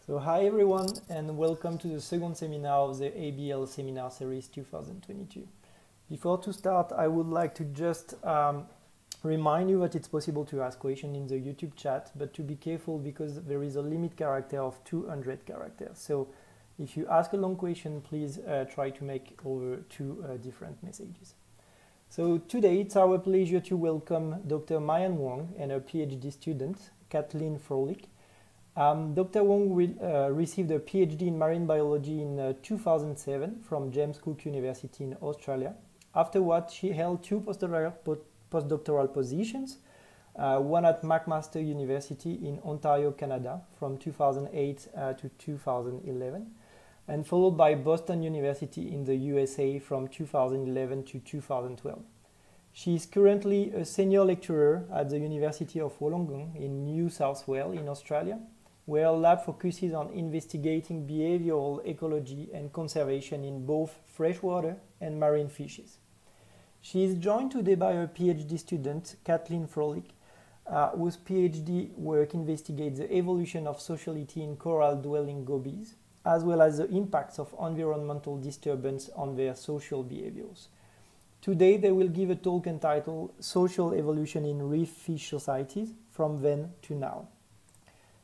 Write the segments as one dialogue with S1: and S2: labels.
S1: So hi everyone, and welcome to the second seminar of the ABL Seminar Series 2022. Before to start, I would like to just remind you that it's possible to ask questions in the YouTube chat, but to be careful because there is a limit character of 200 characters. So if you ask a long question, please try to make over two different messages. So today it's our pleasure to welcome Dr. Marian Wong and her PhD student, Kathleen Froelich. Dr. Wong received a PhD in marine biology in 2007 from James Cook University in Australia. Afterwards, she held two postdoctoral positions, one at McMaster University in Ontario, Canada from 2008 to 2011, and followed by Boston University in the USA from 2011 to 2012. She is currently a senior lecturer at the University of Wollongong in New South Wales in Australia, where our lab focuses on investigating behavioral ecology and conservation in both freshwater and marine fishes. She is joined today by her PhD student, Kathleen Froelich, whose PhD work investigates the evolution of sociality in coral-dwelling gobies, as well as the impacts of environmental disturbance on their social behaviors. Today, they will give a talk entitled Social Evolution in Reef Fish Societies, From Then to Now.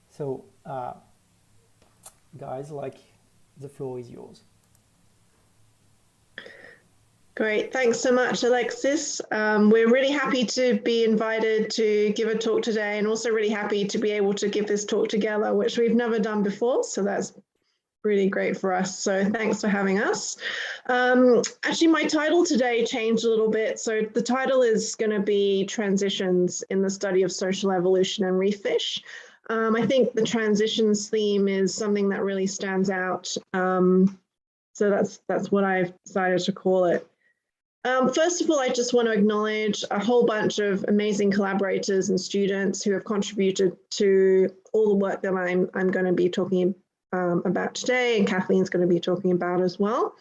S1: So, guys, the floor is yours.
S2: Great, thanks so much, Alexis. We're really happy to be invited to give a talk today, and also really happy to be able to give this talk together, which we've never done before, so that's really great for us. So thanks for having us. Actually, my title today changed a little bit. So the title is going to be Transitions in the Study of Social Evolution and Reef Fish. I think the transitions theme is something that really stands out. So that's what I've decided to call it. First of all, I just want to acknowledge a whole bunch of amazing collaborators and students who have contributed to all the work that I'm going to be talking about today, and Kathleen's going to be talking about as well.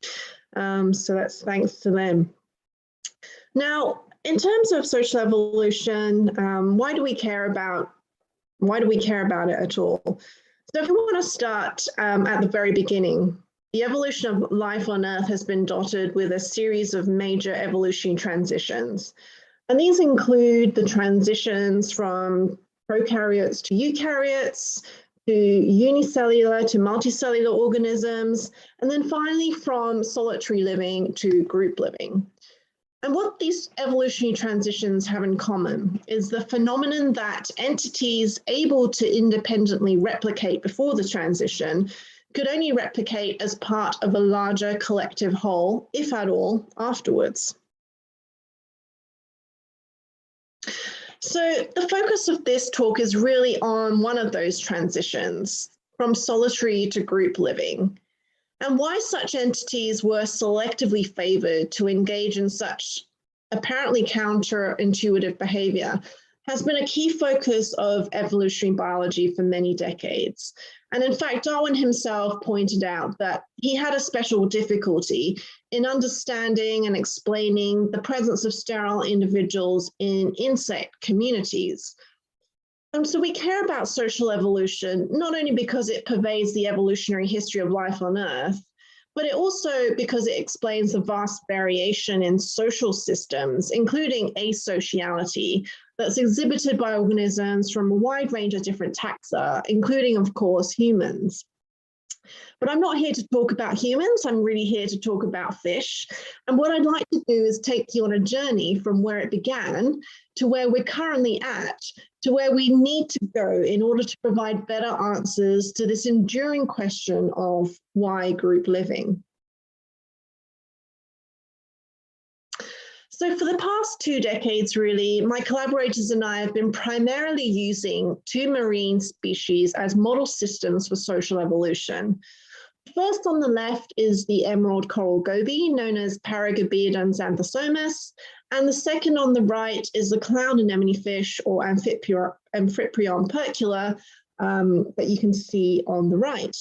S2: So that's thanks to them. Now, in terms of social evolution, why do we care about it at all? So if we want to start at the very beginning, the evolution of life on Earth has been dotted with a series of major evolutionary transitions. And these include the transitions from prokaryotes to eukaryotes, to unicellular to multicellular organisms, and then finally from solitary living to group living. And what these evolutionary transitions have in common is the phenomenon that entities able to independently replicate before the transition could only replicate as part of a larger collective whole, if at all, afterwards. So the focus of this talk is really on one of those transitions, from solitary to group living, and why such entities were selectively favored to engage in such apparently counterintuitive behavior has been a key focus of evolutionary biology for many decades. And in fact, Darwin himself pointed out that he had a special difficulty in understanding and explaining the presence of sterile individuals in insect communities. So we care about social evolution, not only because it pervades the evolutionary history of life on Earth, but it also because it explains the vast variation in social systems, including asociality, that's exhibited by organisms from a wide range of different taxa, including, of course, humans. But I'm not here to talk about humans, I'm really here to talk about fish. And what I'd like to do is take you on a journey from where it began to where we're currently at, to where we need to go in order to provide better answers to this enduring question of why group living. So for the past 2 decades, really, my collaborators and I have been primarily using 2 marine species as model systems for social evolution. First on the left is the emerald coral goby, known as Paragobiodon xanthosomus, and the second on the right is the clown anemone fish, or Amphiprion purcula, that you can see on the right.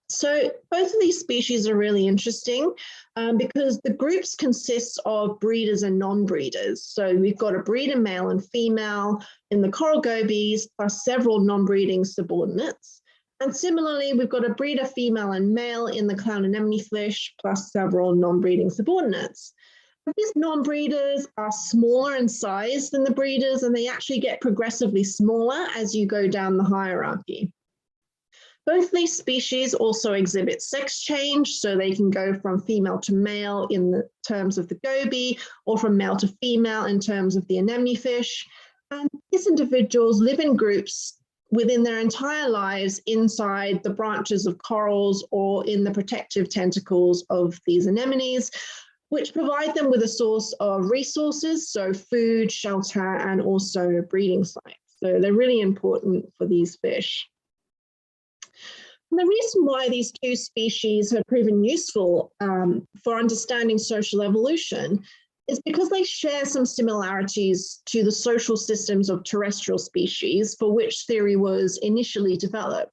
S2: So both of these species are really interesting because the groups consist of breeders and non-breeders. So we've got a breeder male and female in the coral gobies, plus several non-breeding subordinates. And similarly, we've got a breeder female and male in the clown anemone fish, plus several non-breeding subordinates. These non-breeders are smaller in size than the breeders, and they actually get progressively smaller as you go down the hierarchy. Both these species also exhibit sex change, so they can go from female to male in the terms of the goby, or from male to female in terms of the anemone fish. And these individuals live in groups within their entire lives inside the branches of corals or in the protective tentacles of these anemones, which provide them with a source of resources, so food, shelter, and also breeding sites. So they're really important for these fish. And the reason why these 2 species have proven useful for understanding social evolution is because they share some similarities to the social systems of terrestrial species for which theory was initially developed.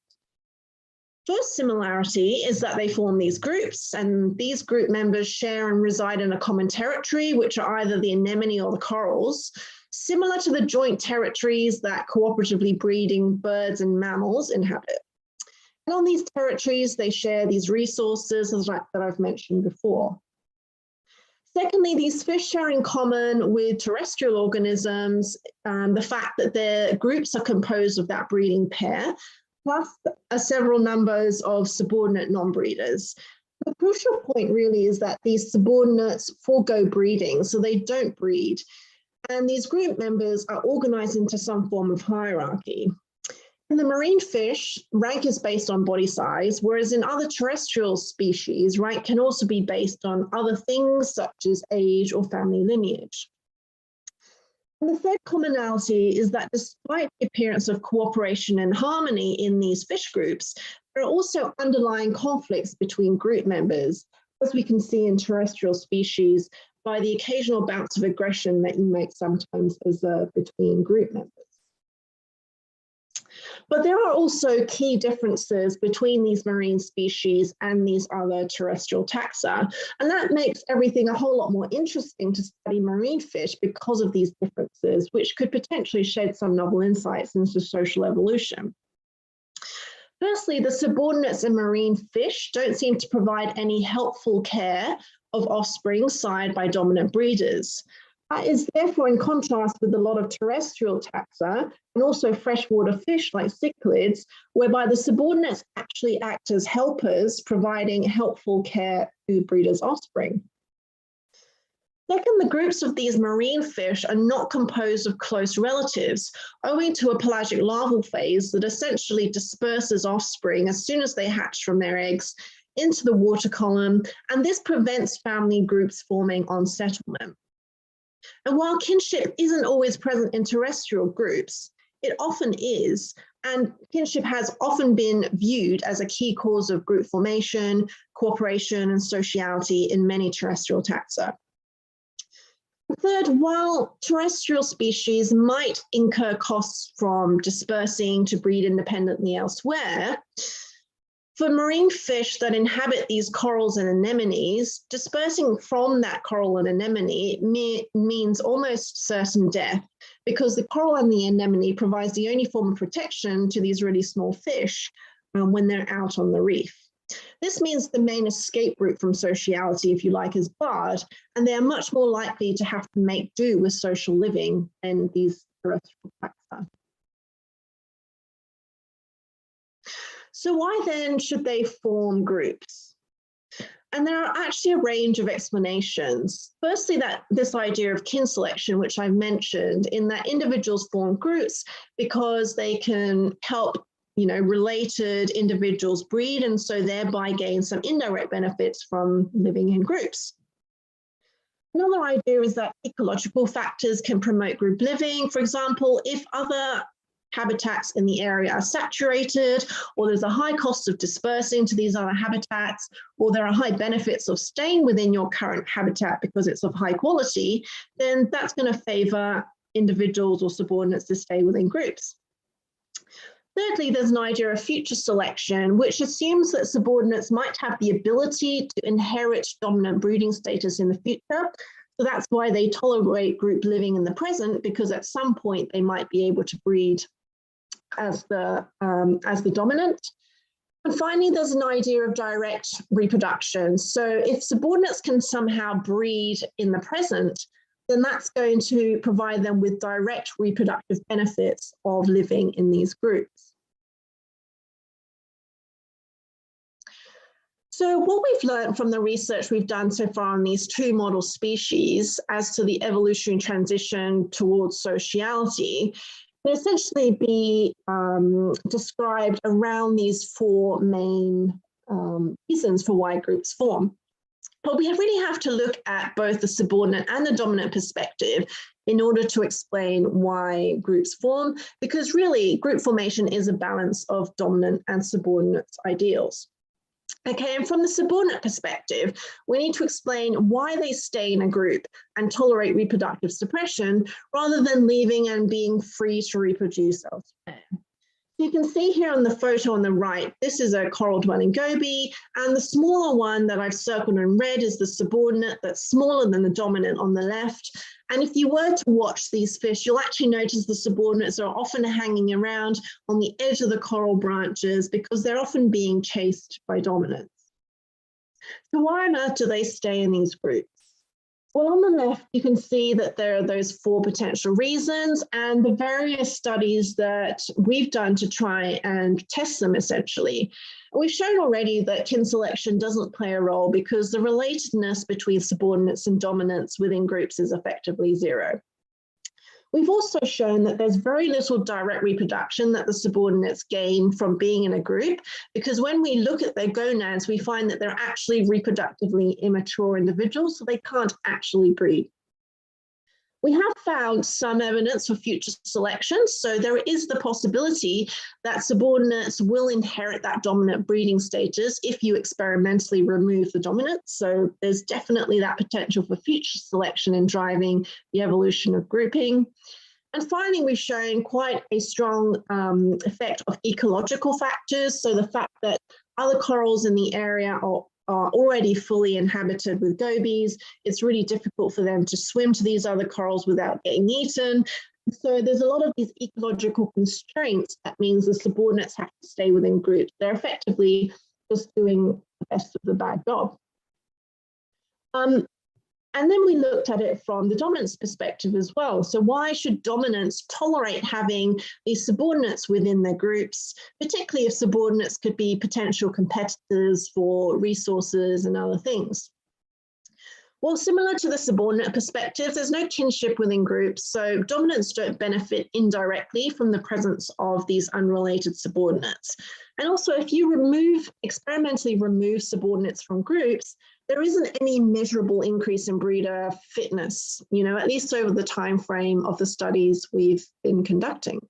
S2: First similarity is that they form these groups, and these group members share and reside in a common territory, which are either the anemone or the corals, similar to the joint territories that cooperatively breeding birds and mammals inhabit. And on these territories, they share these resources that I've mentioned before. Secondly, these fish share in common with terrestrial organisms the fact that their groups are composed of that breeding pair, plus several numbers of subordinate non-breeders. The crucial point really is that these subordinates forego breeding, so they don't breed. And these group members are organized into some form of hierarchy. In the marine fish, rank is based on body size, whereas in other terrestrial species, rank can also be based on other things such as age or family lineage. And the third commonality is that despite the appearance of cooperation and harmony in these fish groups, there are also underlying conflicts between group members, as we can see in terrestrial species by the occasional bouts of aggression that you might sometimes observe between group members. But there are also key differences between these marine species and these other terrestrial taxa, and that makes everything a whole lot more interesting to study marine fish because of these differences, which could potentially shed some novel insights into social evolution. Firstly, the subordinates in marine fish don't seem to provide any helpful care of offspring sired by dominant breeders. That is therefore in contrast with a lot of terrestrial taxa and also freshwater fish like cichlids, whereby the subordinates actually act as helpers, providing helpful care to breeders' offspring. Second, the groups of these marine fish are not composed of close relatives, owing to a pelagic larval phase that essentially disperses offspring as soon as they hatch from their eggs into the water column, and this prevents family groups forming on settlement. And while kinship isn't always present in terrestrial groups, it often is, and kinship has often been viewed as a key cause of group formation, cooperation, and sociality in many terrestrial taxa. Third, while terrestrial species might incur costs from dispersing to breed independently elsewhere, for marine fish that inhabit these corals and anemones, dispersing from that coral and anemone means almost certain death, because the coral and the anemone provides the only form of protection to these really small fish when they're out on the reef. This means the main escape route from sociality, if you like, is barred, and they are much more likely to have to make do with social living than these terrestrial taxa. So why then should they form groups? And there are actually a range of explanations. Firstly, that this idea of kin selection, which I've mentioned, in that individuals form groups because they can help related individuals breed, and so thereby gain some indirect benefits from living in groups. Another idea is that ecological factors can promote group living. For example, if other habitats in the area are saturated, or there's a high cost of dispersing to these other habitats, or there are high benefits of staying within your current habitat because it's of high quality, then that's going to favor individuals or subordinates to stay within groups. Thirdly, there's an idea of future selection, which assumes that subordinates might have the ability to inherit dominant breeding status in the future. So that's why they tolerate group living in the present, because at some point they might be able to breed as the dominant. And finally, there's an idea of direct reproduction. So if subordinates can somehow breed in the present, then that's going to provide them with direct reproductive benefits of living in these groups. So what we've learned from the research we've done so far on these two model species as to the evolutionary transition towards sociality can essentially be described around these four main reasons for why groups form. But we really have to look at both the subordinate and the dominant perspective in order to explain why groups form, because really group formation is a balance of dominant and subordinate ideals. Okay, and from the subordinate perspective, we need to explain why they stay in a group and tolerate reproductive suppression rather than leaving and being free to reproduce elsewhere. You can see here on the photo on the right, this is a coral-dwelling goby, and the smaller one that I've circled in red is the subordinate that's smaller than the dominant on the left. And if you were to watch these fish, you'll actually notice the subordinates are often hanging around on the edge of the coral branches because they're often being chased by dominants. So why on earth do they stay in these groups? Well, on the left, you can see that there are those four potential reasons and the various studies that we've done to try and test them, essentially. We've shown already that kin selection doesn't play a role because the relatedness between subordinates and dominants within groups is effectively zero. We've also shown that there's very little direct reproduction that the subordinates gain from being in a group, because when we look at their gonads, we find that they're actually reproductively immature individuals, so they can't actually breed. We have found some evidence for future selection, so there is the possibility that subordinates will inherit that dominant breeding status if you experimentally remove the dominant. So there's definitely that potential for future selection in driving the evolution of grouping. And finally, we've shown quite a strong effect of ecological factors. So the fact that other corals in the area are already fully inhabited with gobies, it's really difficult for them to swim to these other corals without getting eaten. So there's a lot of these ecological constraints. That means the subordinates have to stay within groups. They're effectively just doing the best of the bad job. And then we looked at it from the dominance perspective as well. So why should dominants tolerate having these subordinates within their groups, particularly if subordinates could be potential competitors for resources and other things? Well, similar to the subordinate perspective, there's no kinship within groups, so dominants don't benefit indirectly from the presence of these unrelated subordinates. And also, if you experimentally remove subordinates from groups, there isn't any measurable increase in breeder fitness, at least over the time frame of the studies we've been conducting.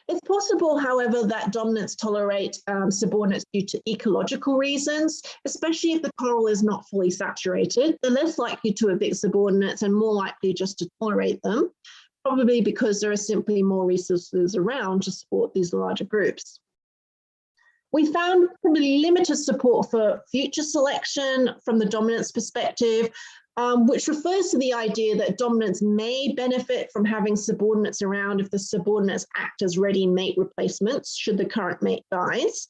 S2: It's possible, however, that dominants tolerate subordinates due to ecological reasons, especially if the coral is not fully saturated. They're less likely to evict subordinates and more likely just to tolerate them, probably because there are simply more resources around to support these larger groups. We found probably limited support for future selection from the dominance perspective, which refers to the idea that dominants may benefit from having subordinates around if the subordinates act as ready mate replacements should the current mate dies.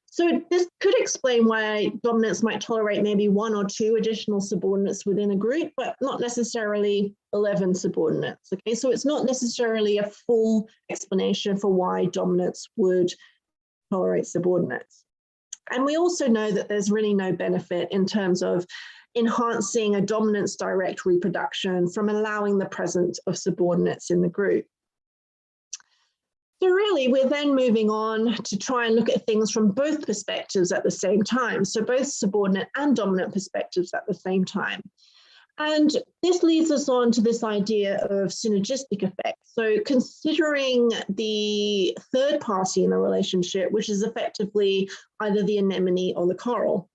S2: So this could explain why dominants might tolerate maybe 1 or 2 additional subordinates within a group, but not necessarily 11 subordinates. Okay, so it's not necessarily a full explanation for why dominants would tolerate subordinates. And we also know that there's really no benefit in terms of enhancing a dominant's direct reproduction from allowing the presence of subordinates in the group. So really, we're then moving on to try and look at things from both perspectives at the same time. So both subordinate and dominant perspectives at the same time. And this leads us on to this idea of synergistic effects. So considering the third party in the relationship, which is effectively either the anemone or the coral.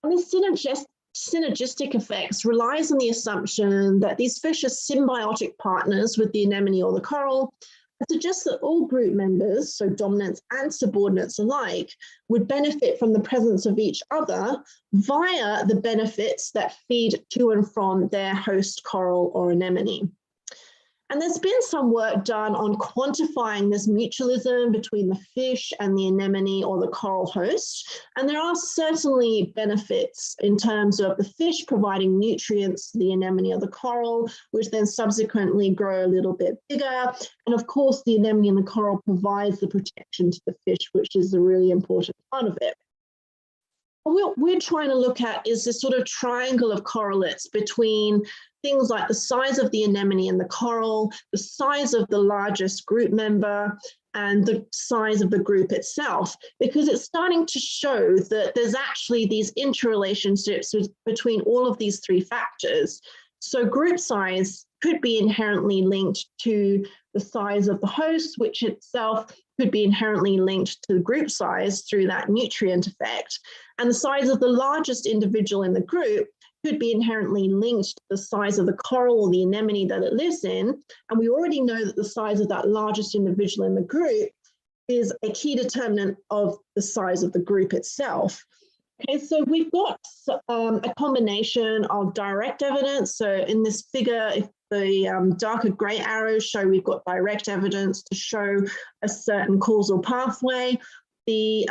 S2: And this synergistic effects relies on the assumption that these fish are symbiotic partners with the anemone or the coral. It suggests that all group members, so dominants and subordinates alike, would benefit from the presence of each other via the benefits that feed to and from their host coral or anemone. And there's been some work done on quantifying this mutualism between the fish and the anemone or the coral host. And there are certainly benefits in terms of the fish providing nutrients to the anemone or the coral, which then subsequently grow a little bit bigger. And of course, the anemone and the coral provides the protection to the fish, which is a really important part of it. What we're trying to look at is this sort of triangle of correlates between things like the size of the anemone and the coral, the size of the largest group member, and the size of the group itself, because it's starting to show that there's actually these interrelationships between all of these 3 factors. So group size could be inherently linked to the size of the host, which itself could be inherently linked to the group size through that nutrient effect. And the size of the largest individual in the group could be inherently linked to the size of the coral or the anemone that it lives in. And we already know that the size of that largest individual in the group is a key determinant of the size of the group itself. Okay, so we've got a combination of direct evidence. So in this figure, if the darker grey arrows show we've got direct evidence to show a certain causal pathway. The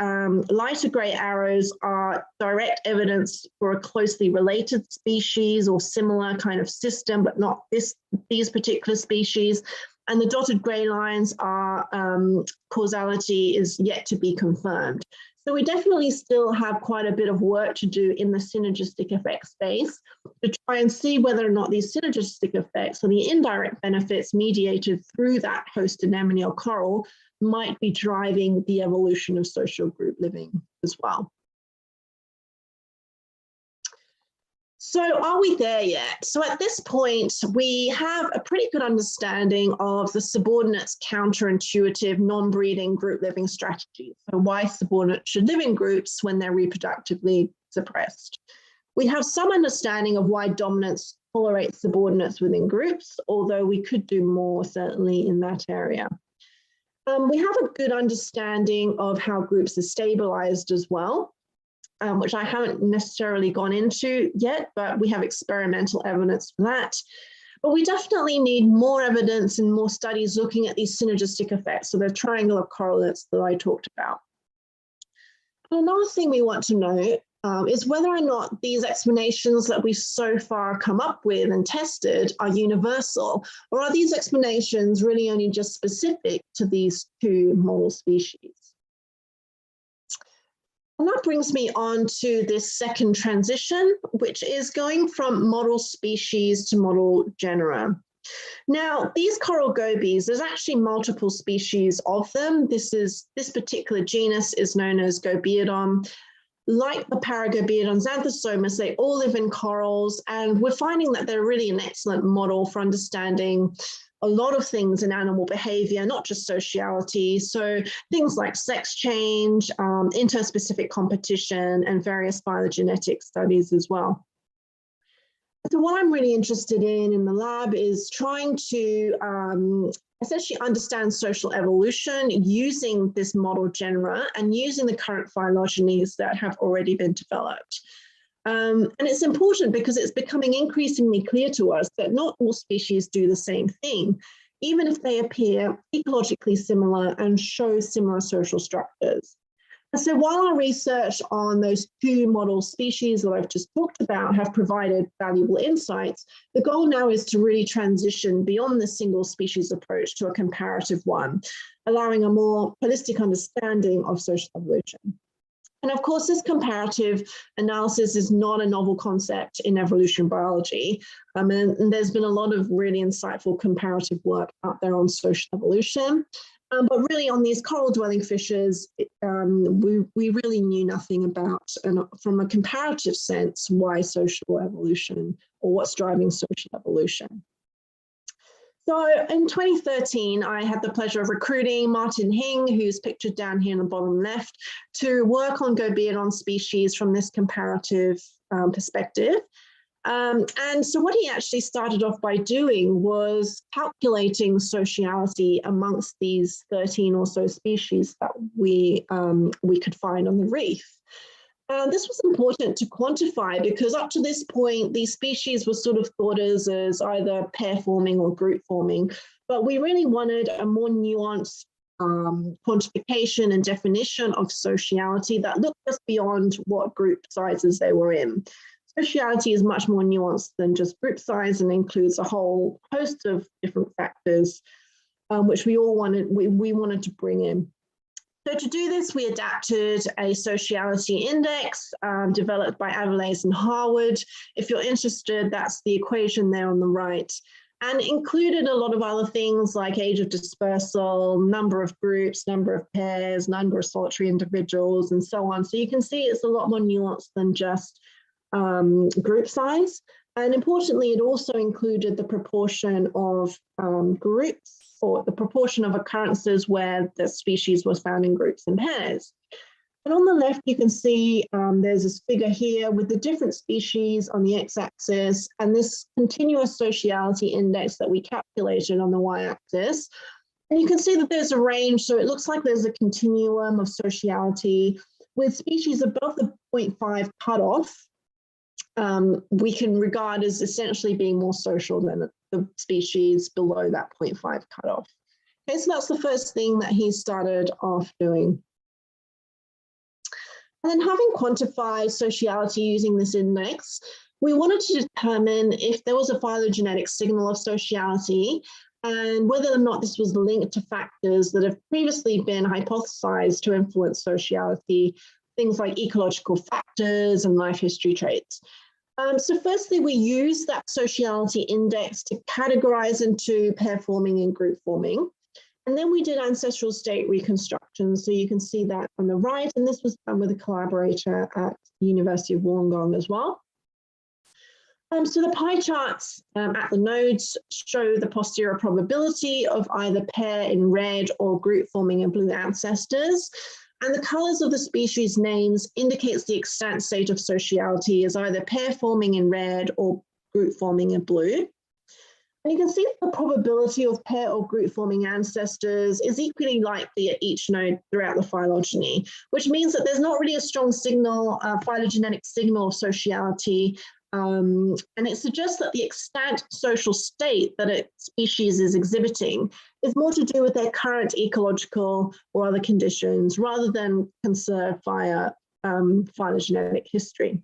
S2: lighter grey arrows are direct evidence for a closely related species or similar kind of system, but not these particular species. And the dotted grey lines are causality is yet to be confirmed. So we definitely still have quite a bit of work to do in the synergistic effect space to try and see whether or not these synergistic effects or the indirect benefits mediated through that host anemone or coral might be driving the evolution of social group living as well. So are we there yet? So at this point, we have a pretty good understanding of the subordinates' counterintuitive non-breeding group living strategies. So why subordinates should live in groups when they're reproductively suppressed. We have some understanding of why dominants tolerate subordinates within groups, although we could do more certainly in that area. We have a good understanding of how groups are stabilized as well. Which I haven't necessarily gone into yet, but we have experimental evidence for that. But we definitely need more evidence and more studies looking at these synergistic effects, so the triangle of correlates that I talked about. Another thing we want to know is whether or not these explanations that we've so far come up with and tested are universal, or are these explanations really only just specific to these 2 model species? And that brings me on to this second transition, which is going from model species to model genera. Now, these coral gobies, there's actually multiple species of them. This particular genus is known as Gobiodon. Like the Paragobiodon xanthosomus, they all live in corals, and we're finding that they're really an excellent model for understanding a lot of things in animal behavior, not just sociality. So things like sex change, interspecific competition, and various phylogenetic studies as well. So what I'm really interested in the lab is trying to essentially understand social evolution using this model genera and using the current phylogenies that have already been developed. And it's important because it's becoming increasingly clear to us that not all species do the same thing, even if they appear ecologically similar and show similar social structures. And so while our research on those two model species that I've just talked about have provided valuable insights, the goal now is to really transition beyond the single species approach to a comparative one, allowing a more holistic understanding of social evolution. And of course, this comparative analysis is not a novel concept in evolution biology. And there's been a lot of really insightful comparative work out there on social evolution. But really on these coral dwelling fishes, we really knew nothing about, and from a comparative sense, why social evolution or what's driving social evolution. So in 2013, I had the pleasure of recruiting Martin Hing, who's pictured down here in the bottom left, to work on Gobiodon species from this comparative perspective. And so what he actually started off by doing was calculating sociality amongst these 13 or so species that we could find on the reef. This was important to quantify because up to this point, these species were sort of thought as either pair forming or group forming, but we really wanted a more nuanced quantification and definition of sociality that looked just beyond what group sizes they were in. Sociality is much more nuanced than just group size and includes a whole host of different factors, which we wanted to bring in. So to do this, we adapted a sociality index developed by Aviles and Harwood. If you're interested, that's the equation there on the right, and included a lot of other things like age of dispersal, number of groups, number of pairs, number of solitary individuals, and so on. So you can see it's a lot more nuanced than just group size. And importantly, it also included the proportion of groups, or the proportion of occurrences where the species was found in groups and pairs. And on the left, you can see there's this figure here with the different species on the x-axis and this continuous sociality index that we calculated on the y-axis. And you can see that there's a range, so it looks like there's a continuum of sociality with species above the 0.5 cutoff. We can regard as essentially being more social than the species below that 0.5 cutoff. Okay, so that's the first thing that he started off doing. And then having quantified sociality using this index, we wanted to determine if there was a phylogenetic signal of sociality and whether or not this was linked to factors that have previously been hypothesized to influence sociality, things like ecological factors and life history traits. So firstly, we use that sociality index to categorize into pair forming and group forming. And then we did ancestral state reconstruction. So you can see that on the right, and this was done with a collaborator at the University of Wollongong as well. So the pie charts at the nodes show the posterior probability of either pair in red or group forming in blue ancestors. And the colors of the species names indicates the extant state of sociality as either pair forming in red or group forming in blue. And you can see that the probability of pair or group forming ancestors is equally likely at each node throughout the phylogeny, which means that there's not really a strong signal, phylogenetic signal of sociality. And it suggests that the extant social state that a species is exhibiting is more to do with their current ecological or other conditions rather than conserved via phylogenetic history.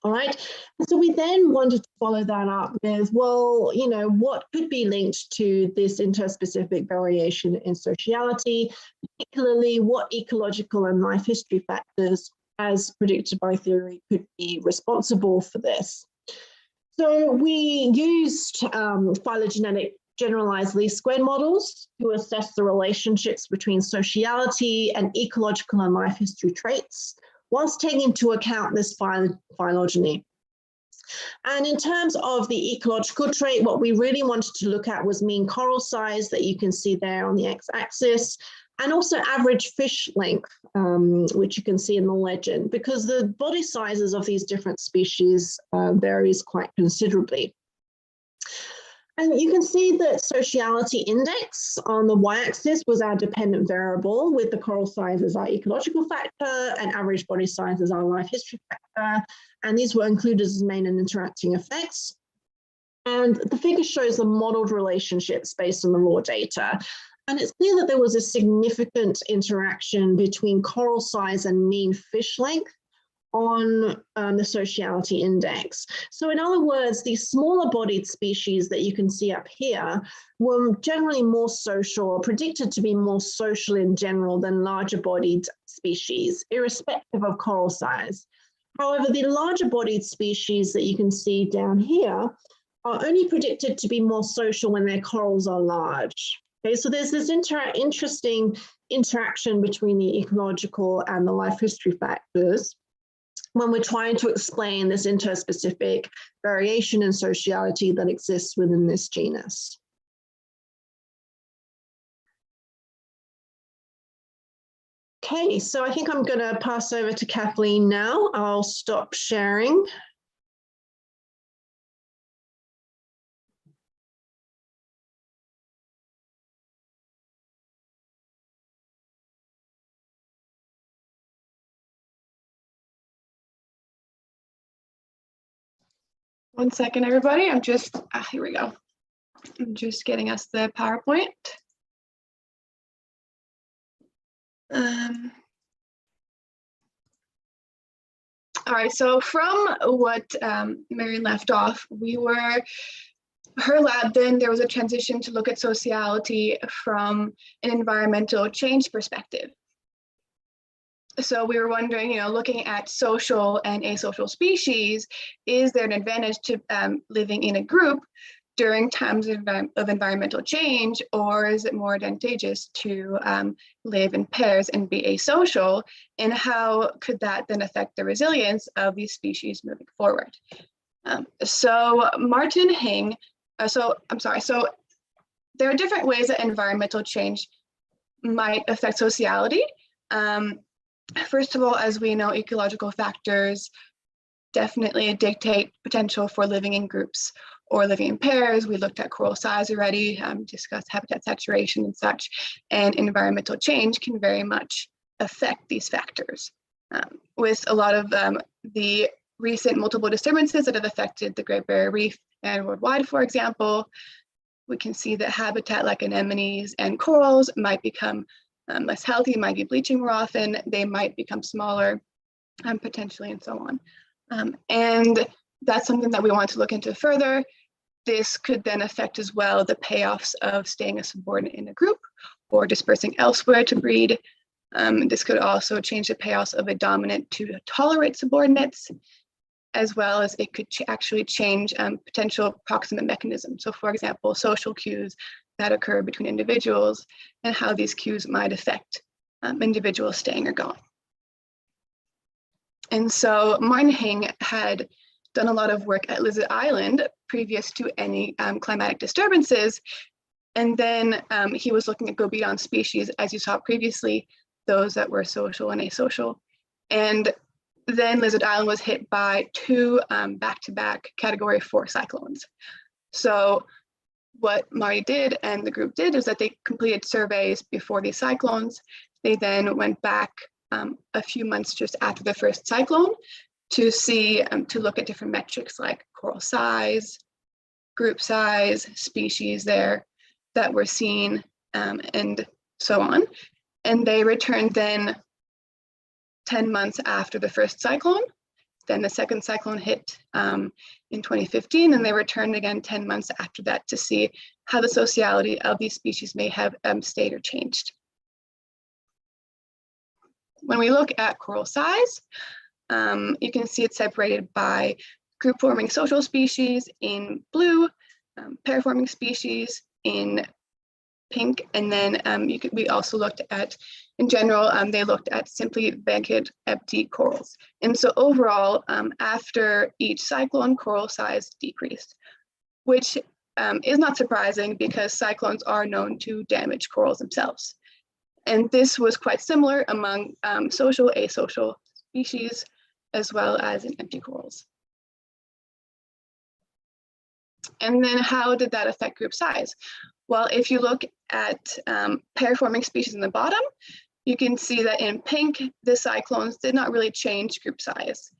S2: All right, and so we then wanted to follow that up with, well, you know, what could be linked to this interspecific variation in sociality, particularly what ecological and life history factors as predicted by theory, could be responsible for this. So we used phylogenetic generalized least squared models to assess the relationships between sociality and ecological and life history traits, whilst taking into account this phylogeny. And in terms of the ecological trait, what we really wanted to look at was mean coral size that you can see there on the x-axis, and also average fish length, which you can see in the legend, because the body sizes of these different species varies quite considerably. And you can see that sociality index on the y-axis was our dependent variable, with the coral size as our ecological factor and average body size as our life history factor. And these were included as main and interacting effects. And the figure shows the modeled relationships based on the raw data. And it's clear that there was a significant interaction between coral size and mean fish length on the sociality index. So in other words, these smaller bodied species that you can see up here were generally more social, or predicted to be more social in general than larger bodied species, irrespective of coral size. However, the larger bodied species that you can see down here are only predicted to be more social when their corals are large. Okay, so there's this interesting interaction between the ecological and the life history factors when we're trying to explain this interspecific variation in sociality that exists within this genus. Okay, so I think I'm going to pass over to Kathleen now. I'll stop sharing.
S3: One second, everybody. I'm just, here we go. I'm just getting us the PowerPoint. All right, so from what Marian left off, her lab, then there was a transition to look at sociality from an environmental change perspective. So we were wondering, looking at social and asocial species, is there an advantage to living in a group during times of environmental change, or is it more advantageous to live in pairs and be asocial? And how could that then affect the resilience of these species moving forward? So Martin Hing, so there are different ways that environmental change might affect sociality. First of all, as we know, ecological factors definitely dictate potential for living in groups or living in pairs. We looked at coral size already, discussed habitat saturation and such, and environmental change can very much affect these factors. With a lot of the recent multiple disturbances that have affected the Great Barrier Reef and worldwide, for example, we can see that habitat like anemones and corals might become less healthy, might be bleaching more often, they might become smaller, potentially, and so on. And that's something that we want to look into further. This could then affect as well the payoffs of staying a subordinate in a group or dispersing elsewhere to breed. This could also change the payoffs of a dominant to tolerate subordinates, as well as it could actually change potential proximate mechanisms. So for example, social cues that occur between individuals and how these cues might affect individuals staying or going. And so Martin Hing had done a lot of work at Lizard Island previous to any climatic disturbances. And then he was looking at go beyond species, as you saw previously, those that were social and asocial. And then Lizard Island was hit by two back-to-back Category 4 cyclones. So what Mari did and the group did is that they completed surveys before these cyclones. They then went back a few months just after the first cyclone to see, to look at different metrics like coral size, group size, species there that were seen, and so on. And they returned then 10 months after the first cyclone. Then the second cyclone hit in 2015, and they returned again 10 months after that to see how the sociality of these species may have stayed or changed. When we look at coral size, you can see it's separated by group-forming social species in blue, pair-forming species in pink, and then we also looked at, in general, they looked at simply vacant, empty corals. And so overall, after each cyclone, coral size decreased, which is not surprising because cyclones are known to damage corals themselves. And this was quite similar among social, asocial species, as well as in empty corals. And then how did that affect group size? Well, if you look at pair-forming species in the bottom, you can see that in pink, the cyclones did not really change group size.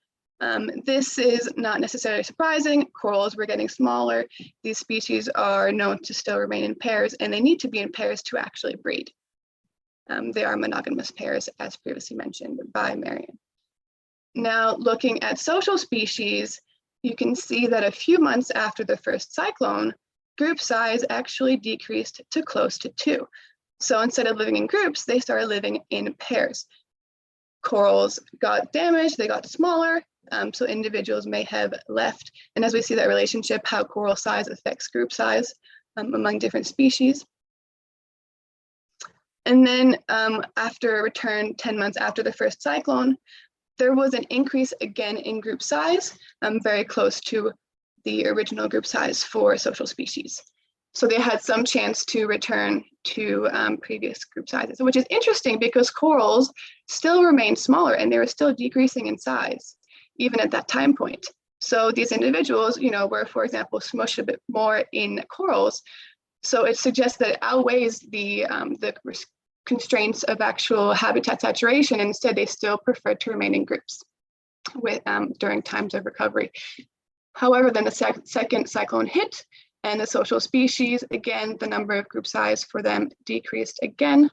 S3: This is not necessarily surprising. Corals were getting smaller. These species are known to still remain in pairs, and they need to be in pairs to actually breed. They are monogamous pairs, as previously mentioned by Marian. Now, looking at social species, you can see that a few months after the first cyclone, group size actually decreased to close to 2. So instead of living in groups, they started living in pairs. Corals got damaged, they got smaller, so individuals may have left. And as we see that relationship, how coral size affects group size among different species. And then after a return 10 months after the first cyclone, there was an increase again in group size, very close to the original group size for social species. So they had some chance to return to previous group sizes, which is interesting because corals still remain smaller and they were still decreasing in size, even at that time point. So these individuals, were, for example, smushed a bit more in corals. So it suggests that it outweighs the constraints of actual habitat saturation. Instead, they still preferred to remain in groups during times of recovery. However, then the second cyclone hit and the social species, again, the number of group size for them decreased again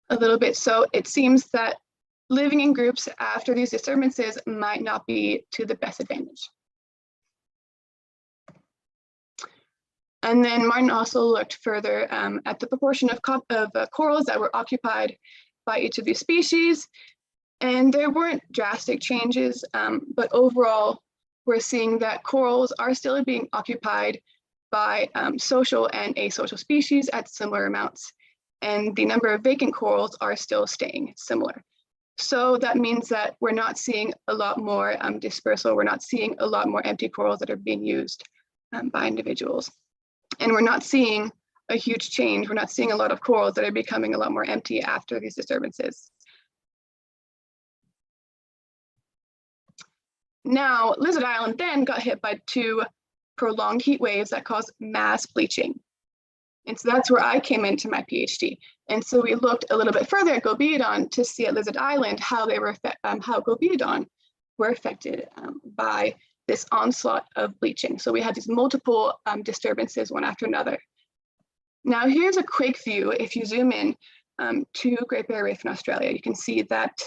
S3: a little bit. So it seems that living in groups after these disturbances might not be to the best advantage. And then Martin also looked further at the proportion of corals that were occupied by each of these species. And there weren't drastic changes, but overall, we're seeing that corals are still being occupied by social and asocial species at similar amounts. And the number of vacant corals are still staying similar. So that means that we're not seeing a lot more dispersal. We're not seeing a lot more empty corals that are being used by individuals. And we're not seeing a huge change. We're not seeing a lot of corals that are becoming a lot more empty after these disturbances. Now, Lizard Island then got hit by 2 prolonged heat waves that caused mass bleaching. And so that's where I came into my PhD. And so we looked a little bit further at Gobiodon to see at Lizard Island how they were how Gobiodon were affected by this onslaught of bleaching. So we had these multiple disturbances one after another. Now here's a quick view. If you zoom in to Great Barrier Reef in Australia, you can see that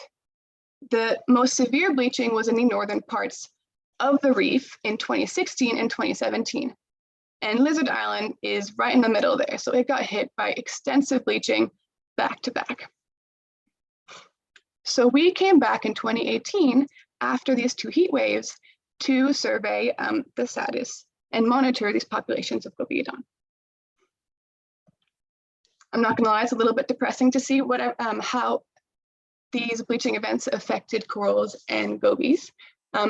S3: the most severe bleaching was in the northern parts of the reef in 2016 and 2017. And Lizard Island is right in the middle there. So it got hit by extensive bleaching back to back. So we came back in 2018 after these 2 heat waves to survey the status and monitor these populations of Gobiodon. I'm not gonna lie, it's a little bit depressing to see how these bleaching events affected corals and gobies.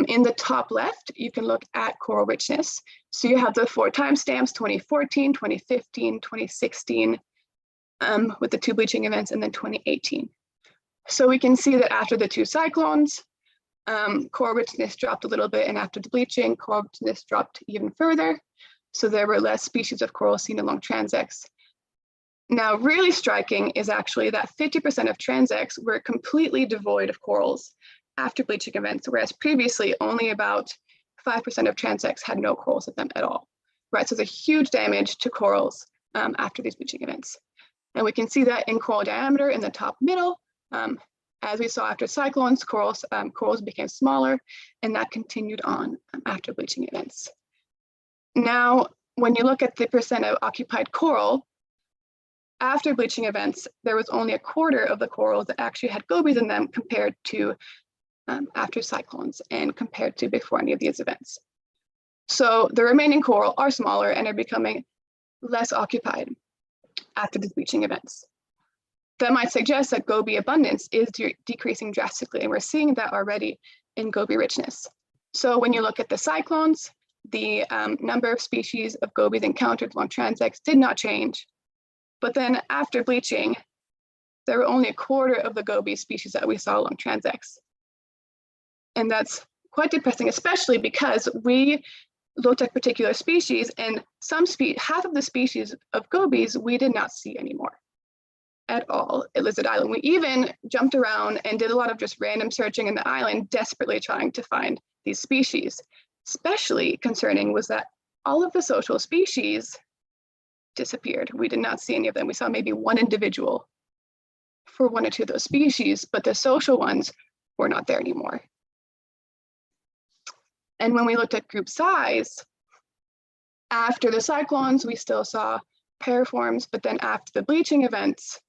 S3: In the top left, you can look at coral richness. So you have the 4 timestamps, 2014, 2015, 2016, with the 2 bleaching events, and then 2018. So we can see that after the 2 cyclones, coral richness dropped a little bit, and after the bleaching, coral richness dropped even further. So there were less species of coral seen along transects. Now, really striking is actually that 50% of transects were completely devoid of corals after bleaching events, whereas previously only about 5% of transects had no corals in them at all, right? So there's a huge damage to corals after these bleaching events. And we can see that in coral diameter in the top middle. As we saw after cyclones, corals became smaller, and that continued on after bleaching events. Now, when you look at the percent of occupied coral, after bleaching events, there was only a quarter of the corals that actually had gobies in them compared to after cyclones and compared to before any of these events. So the remaining coral are smaller and are becoming less occupied after these bleaching events. That might suggest that goby abundance is decreasing drastically, and we're seeing that already in goby richness. So when you look at the cyclones, the number of species of gobies encountered along transects did not change. But then after bleaching, there were only a quarter of the goby species that we saw along transects. And that's quite depressing, especially because we looked at particular species, and half of the species of gobies we did not see anymore at all at Lizard Island. We even jumped around and did a lot of just random searching in the island, desperately trying to find these species. Especially concerning was that all of the social species disappeared. We did not see any of them. We saw maybe one individual for one or two of those species, but the social ones were not there anymore. And when we looked at group size, after the cyclones, we still saw paraforms, but then after the bleaching events,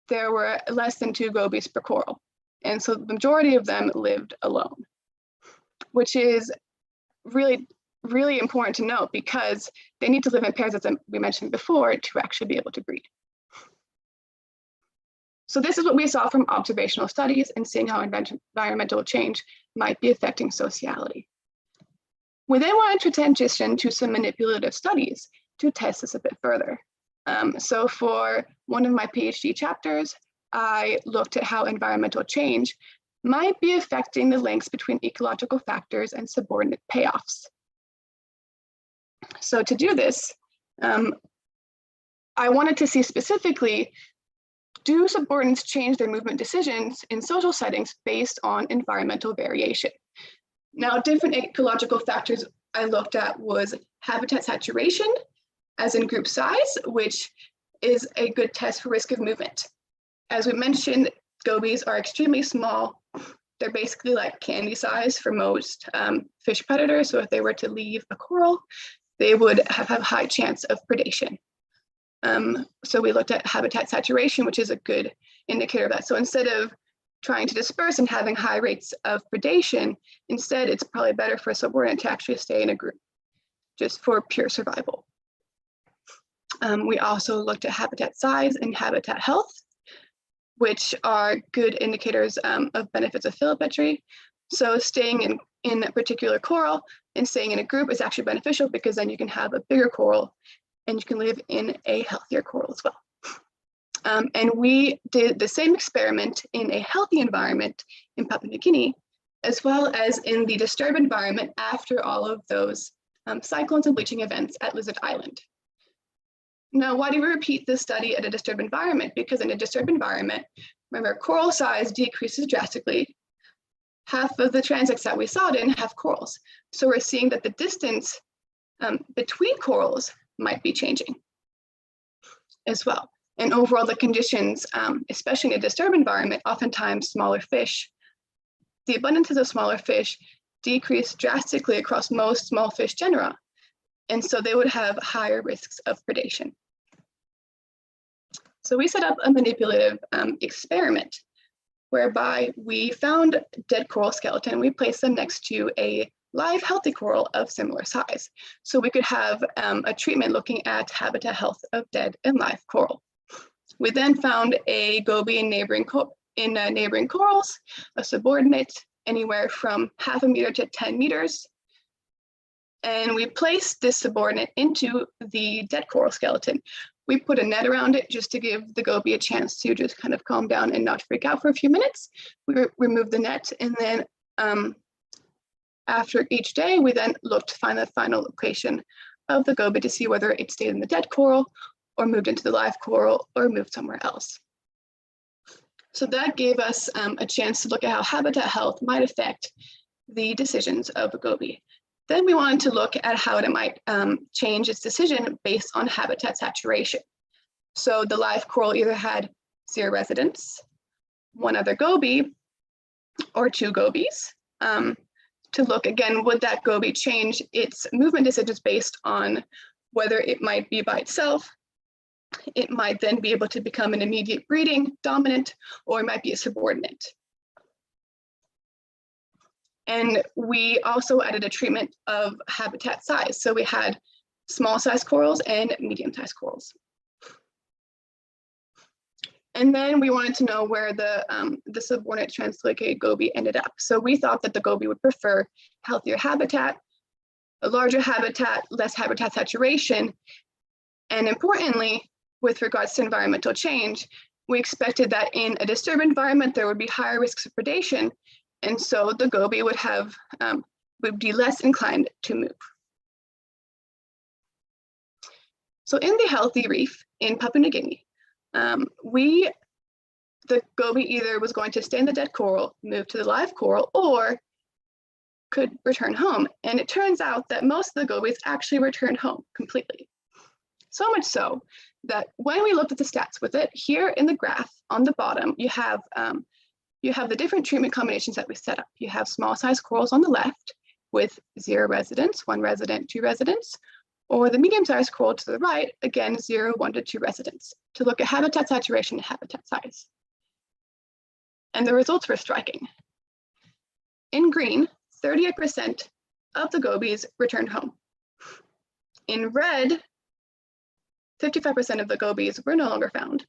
S3: there were less than 2 gobies per coral. And so the majority of them lived alone, which is really, really important to note because they need to live in pairs, as we mentioned before, to actually be able to breed. So this is what we saw from observational studies and seeing how environmental change might be affecting sociality. We then wanted to transition to some manipulative studies to test this a bit further. So for one of my PhD chapters, I looked at how environmental change might be affecting the links between ecological factors and subordinate payoffs. So to do this, I wanted to see specifically, do subordinates change their movement decisions in social settings based on environmental variation? Now, different ecological factors I looked at was habitat saturation, as in group size, which is a good test for risk of movement. As we mentioned, gobies are extremely small. They're basically like candy size for most fish predators. So if they were to leave a coral, they would have a high chance of predation. So we looked at habitat saturation, which is a good indicator of that. So instead of trying to disperse and having high rates of predation, instead it's probably better for a subordinate to actually stay in a group, just for pure survival. We also looked at habitat size and habitat health, which are good indicators of benefits of philopetry. So staying in a particular coral and staying in a group is actually beneficial because then you can have a bigger coral and you can live in a healthier coral as well. And we did the same experiment in a healthy environment in Papua New Guinea, as well as in the disturbed environment after all of those cyclones and bleaching events at Lizard Island. Now, why do we repeat this study at a disturbed environment? Because in a disturbed environment, remember, coral size decreases drastically. Half of the transects that we saw didn't have corals. So we're seeing that the distance between corals might be changing as well. And overall, the conditions, especially in a disturbed environment, oftentimes smaller fish, the abundances of smaller fish decrease drastically across most small fish genera. And so they would have higher risks of predation. So we set up a manipulative experiment whereby we found dead coral skeleton. We placed them next to a live healthy coral of similar size. So we could have a treatment looking at habitat health of dead and live coral. We then found a goby in neighboring corals, a subordinate anywhere from 0.5 meter to 10 meters. And we placed this subordinate into the dead coral skeleton. We put a net around it just to give the goby a chance to just kind of calm down and not freak out for a few minutes. We removed the net, and then after each day, we then looked to find the final location of the goby to see whether it stayed in the dead coral or moved into the live coral or moved somewhere else. So that gave us a chance to look at how habitat health might affect the decisions of a goby. Then we wanted to look at how it might change its decision based on habitat saturation. So the live coral either had 0 residents, 1 other goby, or 2 gobies. To look again, would that goby change its movement decisions based on whether it might be by itself it might then be able to become an immediate breeding dominant, or it might be a subordinate. And we also added a treatment of habitat size. So we had small size corals and medium sized corals. And then we wanted to know where the subordinate translocated goby ended up. So we thought that the goby would prefer healthier habitat, a larger habitat, less habitat saturation. And importantly, with regards to environmental change, we expected that in a disturbed environment, there would be higher risks of predation. And so the goby would be less inclined to move. So in the healthy reef in Papua New Guinea, the goby either was going to stay in the dead coral, move to the live coral, or could return home. And it turns out that most of the gobies actually returned home completely. So much so that when we looked at the stats with it, here in the graph on the bottom, you have the different treatment combinations that we set up. You have small size corals on the left with 0 residents, 1 resident, 2 residents, or the medium sized coral to the right, again, 0, 1 to 2 residents, to look at habitat saturation and habitat size. And the results were striking. In green, 38% of the gobies returned home. In red, 55% of the gobies were no longer found.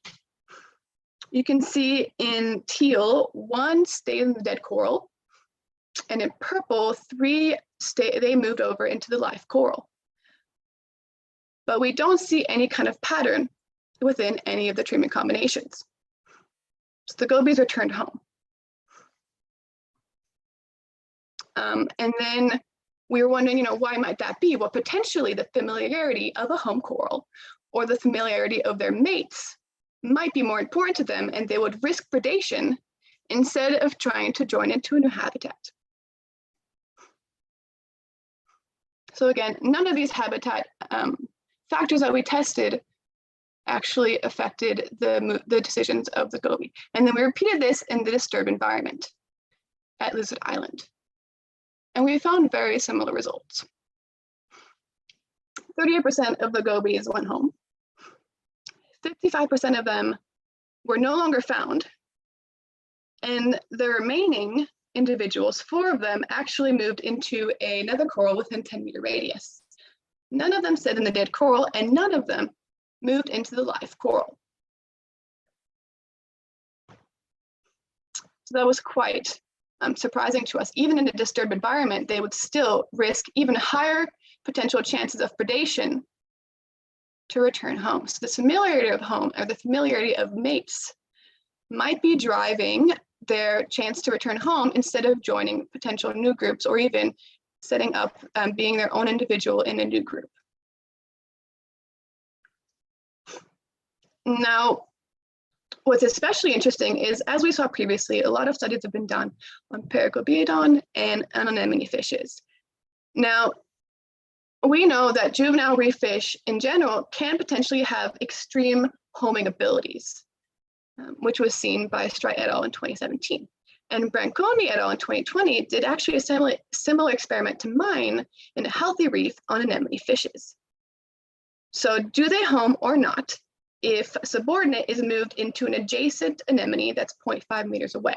S3: You can see in teal, 1 stayed in the dead coral, and in purple, 3 they moved over into the live coral. But we don't see any kind of pattern within any of the treatment combinations. So the gobies returned home. And then we were wondering, why might that be? Well, potentially the familiarity of a home coral or the familiarity of their mates might be more important to them, and they would risk predation instead of trying to join into a new habitat. So again, none of these habitat factors that we tested actually affected the decisions of the goby. And then we repeated this in the disturbed environment at Lizard Island. And we found very similar results. 38% of the gobies went home. 55% of them were no longer found. And the remaining individuals, 4 of them actually moved into another coral within 10-meter radius. None of them stayed in the dead coral, and none of them moved into the live coral. So that was quite surprising to us. Even in a disturbed environment, they would still risk even higher potential chances of predation to return home. So the familiarity of home, or the familiarity of mates, might be driving their chance to return home instead of joining potential new groups, or even setting up being their own individual in a new group. Now, what's especially interesting is, as we saw previously, a lot of studies have been done on Paragobiodon and anemone fishes. Now, we know that juvenile reef fish in general can potentially have extreme homing abilities, which was seen by Strite et al. In 2017. And Branconi et al. In 2020 did actually a similar experiment to mine in a healthy reef on anemone fishes. So do they home or not if a subordinate is moved into an adjacent anemone that's 0.5 meters away,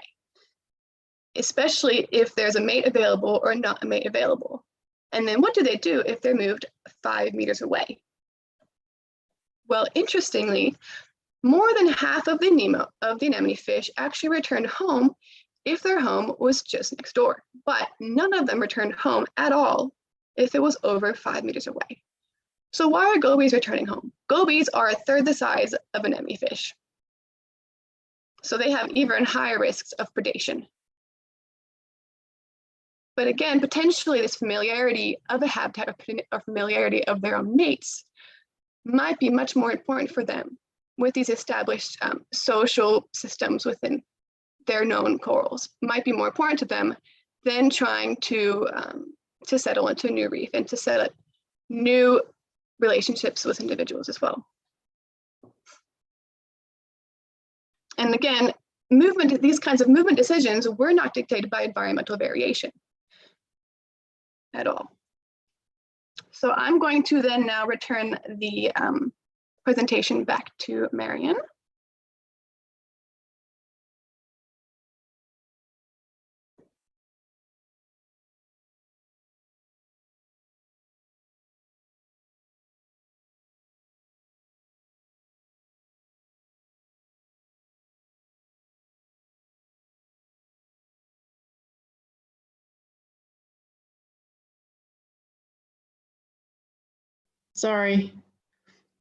S3: especially if there's a mate available or not a mate available? And then what do they do if they're moved 5 meters away? Well, interestingly, more than half of the anemone fish actually returned home if their home was just next door, but none of them returned home at all if it was over 5 meters away. So why are gobies returning home? Gobies are a third the size of anemone fish. So they have even higher risks of predation. But again, potentially this familiarity of a habitat or familiarity of their own mates might be much more important for them with these established social systems within their known corals. Might be more important to them than trying to settle into a new reef and to set up new relationships with individuals as well. And again, these kinds of movement decisions were not dictated by environmental variation at all. So I'm going to then now return the presentation back to Marian.
S2: Sorry.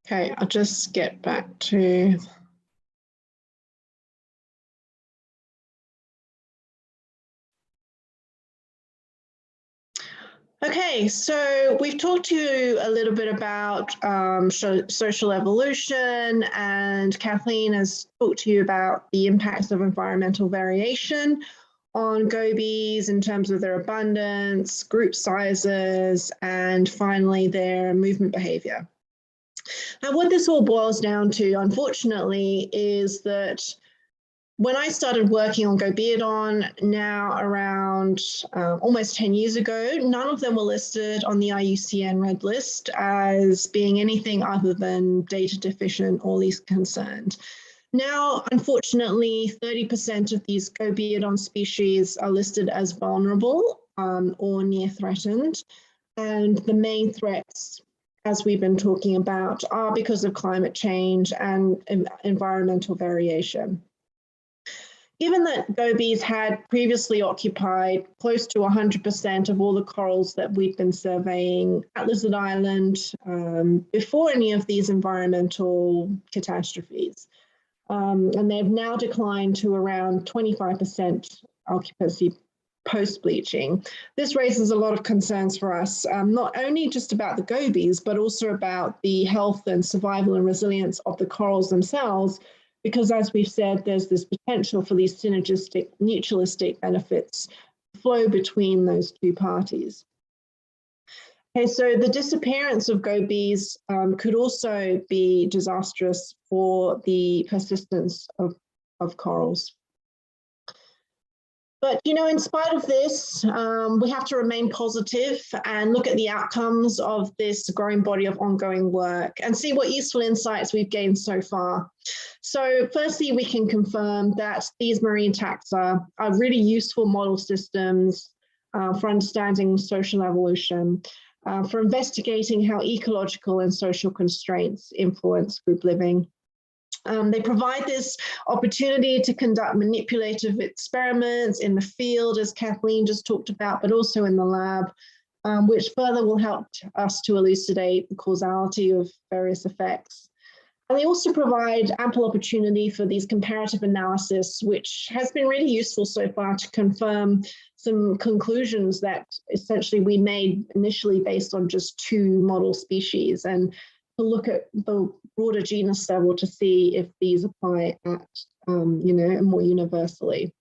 S2: Okay, I'll just get back to. Okay, so we've talked to you a little bit about social evolution, and Kathleen has talked to you about the impacts of environmental variation on gobies in terms of their abundance, group sizes, and finally their movement behavior. Now, what this all boils down to, unfortunately, is that when I started working on Gobiodon now around almost 10 years ago, none of them were listed on the IUCN Red List as being anything other than data deficient or least concerned. Now, unfortunately, 30% of these Gobiodon species are listed as vulnerable or near threatened. And the main threats, as we've been talking about, are because of climate change and environmental variation. Given that gobies had previously occupied close to 100% of all the corals that we've been surveying at Lizard Island before any of these environmental catastrophes, and they've now declined to around 25% occupancy post-bleaching. This raises a lot of concerns for us, not only just about the gobies, but also about the health and survival and resilience of the corals themselves, because as we've said, there's this potential for these synergistic, mutualistic benefits flow between those two parties. Okay, so the disappearance of gobies could also be disastrous for the persistence of corals. But, you know, in spite of this, we have to remain positive and look at the outcomes of this growing body of ongoing work and see what useful insights we've gained so far. So firstly, we can confirm that these marine taxa are really useful model systems for understanding social evolution, for investigating how ecological and social constraints influence group living. They provide this opportunity to conduct manipulative experiments in the field, as Kathleen just talked about, but also in the lab, which further will help us to elucidate the causality of various effects. And they also provide ample opportunity for these comparative analysis, which has been really useful so far to confirm some conclusions that essentially we made initially based on just 2 model species, and to look at the broader genus level to see if these apply at, you know, more universally.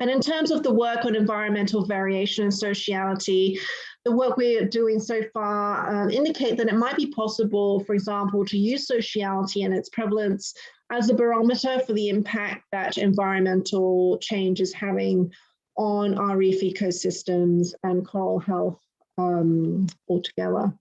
S2: And in terms of the work on environmental variation and sociality, the work we're doing so far indicate that it might be possible, for example, to use sociality and its prevalence as a barometer for the impact that environmental change is having on our reef ecosystems and coral health altogether.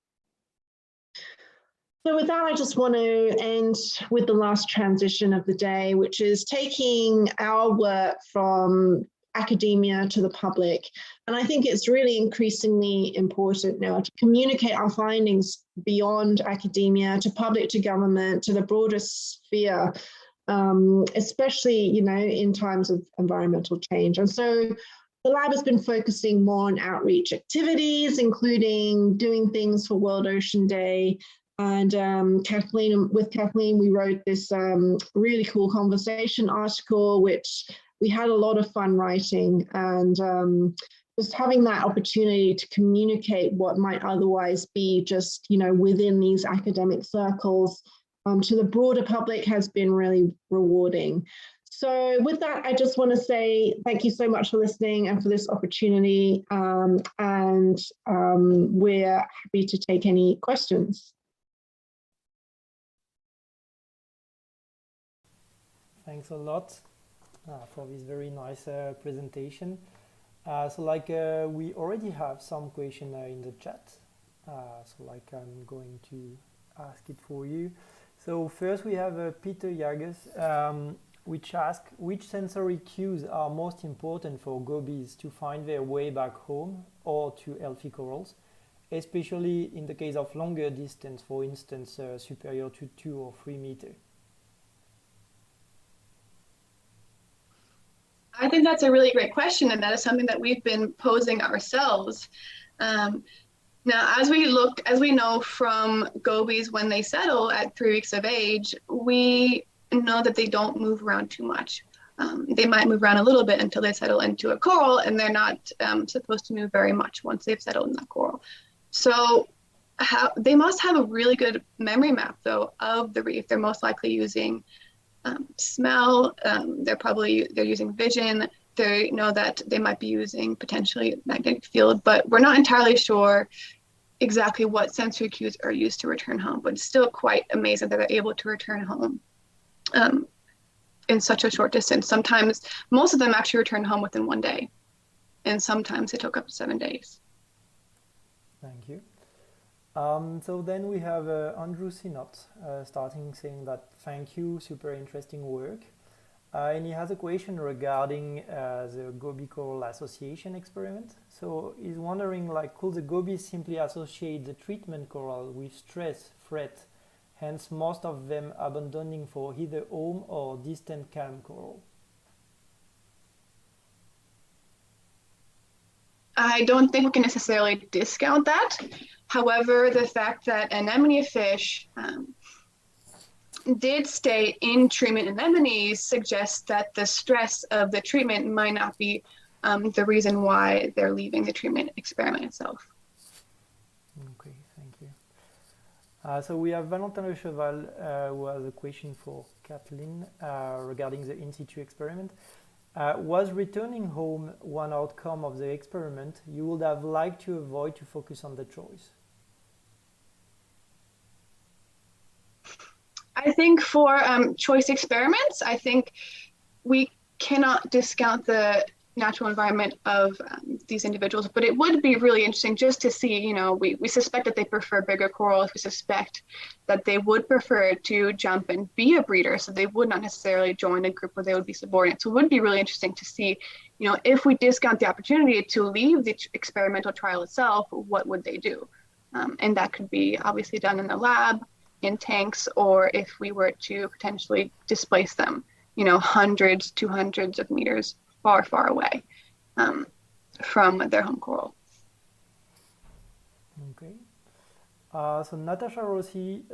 S2: So with that, I just want to end with the last transition of the day, which is taking our work from academia to the public. And I think it's really increasingly important now to communicate our findings beyond academia, to public, to government, to the broader sphere, especially, you know, in times of environmental change. And so the lab has been focusing more on outreach activities, including doing things for World Ocean Day. And with Kathleen, we wrote this really cool conversation article, which we had a lot of fun writing, and just having that opportunity to communicate what might otherwise be just, you know, within these academic circles to the broader public has been really rewarding. So with that, I just want to say thank you so much for listening and for this opportunity, and we're happy to take any questions.
S1: Thanks a lot for this very nice presentation. So we already have some question in the chat. So I'm going to ask it for you. So first we have Peter Yagas, which asks, which sensory cues are most important for gobies to find their way back home or to healthy corals, especially in the case of longer distance, for instance, superior to 2 or 3 meters?
S3: I think that's a really great question, and that is something that we've been posing ourselves. Now, as we know from gobies when they settle at 3 weeks of age, we know that they don't move around too much. They might move around a little bit until they settle into a coral, and they're not supposed to move very much once they've settled in that coral. So they must have a really good memory map, though, of the reef. They're most likely using smell. They're using vision. They know that they might be using potentially magnetic field, but we're not entirely sure exactly what sensory cues are used to return home. But it's still quite amazing that they're able to return home in such a short distance. Sometimes, most of them actually return home within 1 day, and sometimes it took up to 7 days.
S1: Thank you. So then we have Andrew Sinot starting saying that thank you, super interesting work. And he has a question regarding the Gobi Coral Association experiment. So he's wondering, like, could the gobies simply associate the treatment coral with stress, threat, hence most of them abandoning for either home or distant calm coral?
S3: I don't think we can necessarily discount that. However, the fact that anemone fish did stay in treatment anemones suggests that the stress of the treatment might not be the reason why they're leaving the treatment experiment itself.
S1: Okay, thank you. So we have Valentin Le Cheval who has a question for Kathleen regarding the in situ experiment. Was returning home one outcome of the experiment you would have liked to avoid to focus on the choice?
S3: I think for choice experiments, I think we cannot discount the natural environment of these individuals, but it would be really interesting just to see, we suspect that they prefer bigger corals. We suspect that they would prefer to jump and be a breeder, so they would not necessarily join a group where they would be subordinate. So it would be really interesting to see, if we discount the opportunity to leave the experimental trial itself, what would they do? And that could be obviously done in the lab, in tanks, or if we were to potentially displace them, hundreds to hundreds of meters far, far away from their home coral.
S1: Okay. So Natasha Rossi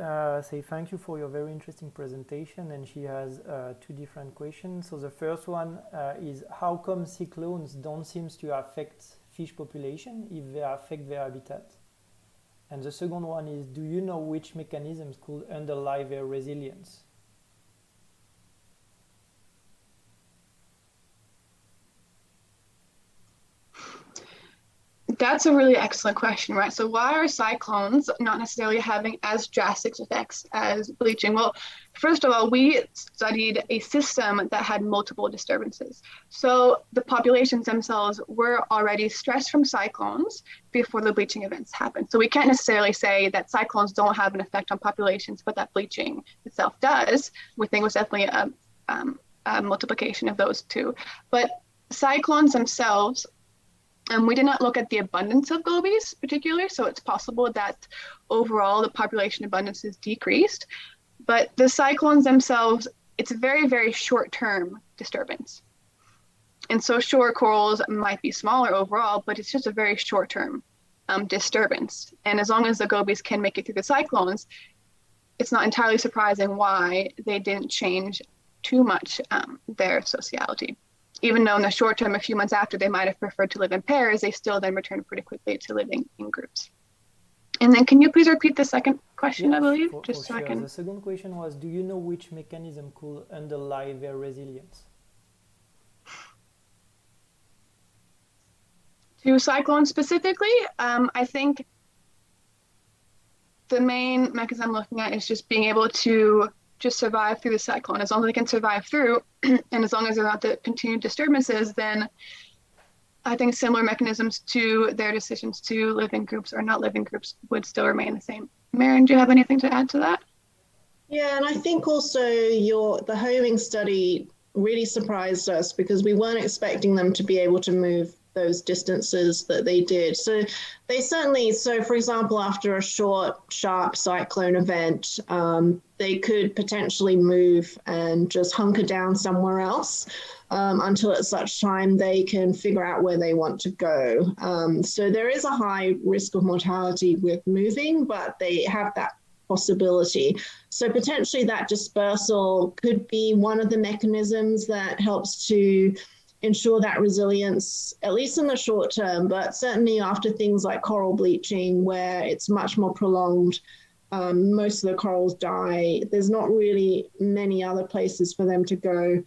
S1: say thank you for your very interesting presentation, and she has 2 different questions. So the first one is, how come cyclones don't seem to affect fish population if they affect their habitat? And the second one is, do you know which mechanisms could underlie their resilience?
S3: That's a really excellent question, right? So why are cyclones not necessarily having as drastic effects as bleaching? Well, first of all, we studied a system that had multiple disturbances. So the populations themselves were already stressed from cyclones before the bleaching events happened. So we can't necessarily say that cyclones don't have an effect on populations, but that bleaching itself does. We think it was definitely a multiplication of those two. But cyclones themselves, we did not look at the abundance of gobies particularly, so it's possible that overall the population abundance is decreased. But the cyclones themselves, it's a very, very short-term disturbance. And so shore corals might be smaller overall, but it's just a very short-term disturbance. And as long as the gobies can make it through the cyclones, it's not entirely surprising why they didn't change too much their sociality. Even though in the short term, a few months after, they might have preferred to live in pairs, they still then return pretty quickly to living in groups. And then can you please repeat the second question, I believe?
S1: Just so sure. I can... The second question was, do you know which mechanism could underlie their resilience?
S3: To cyclones specifically, I think the main mechanism I'm looking at is just being able to just survive through the cyclone. As long as they can survive through, and as long as there are not the continued disturbances, then I think similar mechanisms to their decisions to live in groups or not live in groups would still remain the same. Marian, do you have anything to add to that?
S2: Yeah, and I think also the homing study really surprised us because we weren't expecting them to be able to move those distances that they did. So they certainly, so for example, after a short, sharp cyclone event, they could potentially move and just hunker down somewhere else until at such time they can figure out where they want to go. So there is a high risk of mortality with moving, but they have that possibility. So potentially that dispersal could be one of the mechanisms that helps to ensure that resilience, at least in the short term, but certainly after things like coral bleaching, where it's much more prolonged, most of the corals die. There's not really many other places for them to go.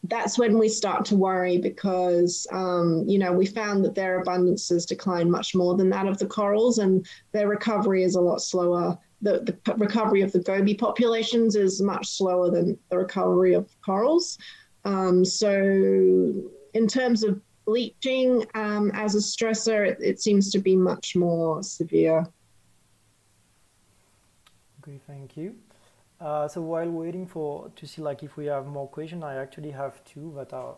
S2: That's when we start to worry because, we found that their abundances decline much more than that of the corals, and their recovery is a lot slower. The recovery of the goby populations is much slower than the recovery of corals. So in terms of bleaching as a stressor, it seems to be much more severe.
S1: Okay, thank you. So while waiting to see like if we have more questions, I actually have two that are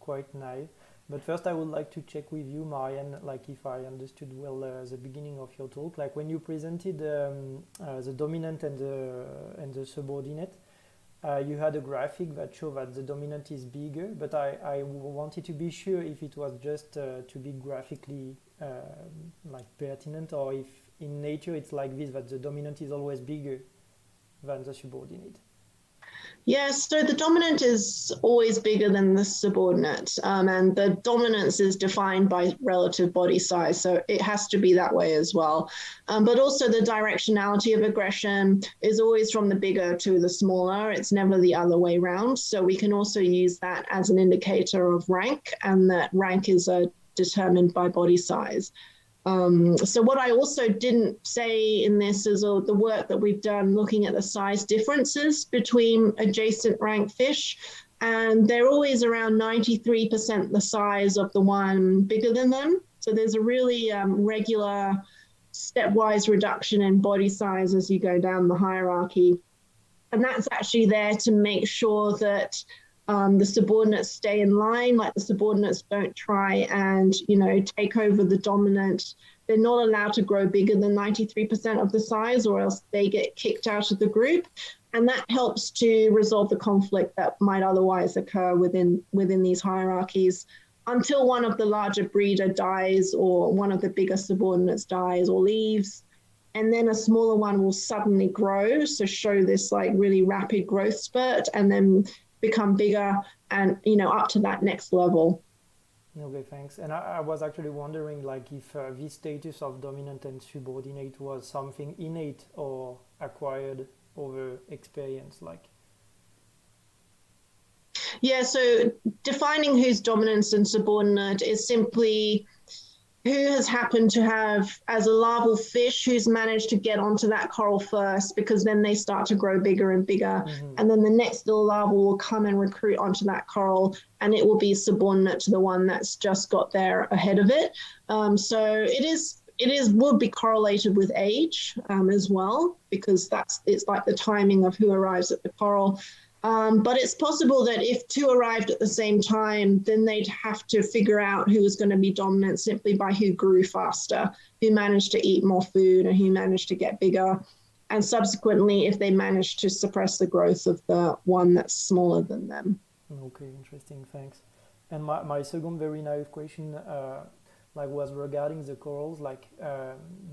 S1: quite naive. But first, I would like to check with you, Marian, like if I understood well the beginning of your talk, like when you presented the dominant and the subordinate, you had a graphic that showed that the dominant is bigger, but I wanted to be sure if it was just to be graphically like pertinent, or if in nature it's like this, that the dominant is always bigger than the subordinate.
S2: Yes, so the dominant is always bigger than the subordinate, and the dominance is defined by relative body size, so it has to be that way as well. But also the directionality of aggression is always from the bigger to the smaller. It's never the other way around. So we can also use that as an indicator of rank, and that rank is determined by body size. So what I also didn't say in this is the work that we've done looking at the size differences between adjacent rank fish, and they're always around 93% the size of the one bigger than them. So there's a really regular stepwise reduction in body size as you go down the hierarchy. And that's actually there to make sure that the subordinates stay in line, like the subordinates don't try and, take over the dominant. They're not allowed to grow bigger than 93% of the size, or else they get kicked out of the group. And that helps to resolve the conflict that might otherwise occur within these hierarchies until one of the larger breeder dies, or one of the bigger subordinates dies or leaves. And then a smaller one will suddenly grow, so show this like really rapid growth spurt, and then become bigger and up to that next level.
S1: Okay, thanks. And I was actually wondering like if this status of dominant and subordinate was something innate or acquired over experience, like.
S2: Yeah, so defining who's dominant and subordinate is simply who has happened to have, as a larval fish, who's managed to get onto that coral first, because then they start to grow bigger and bigger. Mm-hmm. And then the next little larval will come and recruit onto that coral, and it will be subordinate to the one that's just got there ahead of it. So it would be correlated with age as well, because it's like the timing of who arrives at the coral. But it's possible that if two arrived at the same time, then they'd have to figure out who was going to be dominant simply by who grew faster, who managed to eat more food, and who managed to get bigger. And subsequently, if they managed to suppress the growth of the one that's smaller than them.
S1: Okay, interesting, thanks. And my second very naive question was regarding the corals.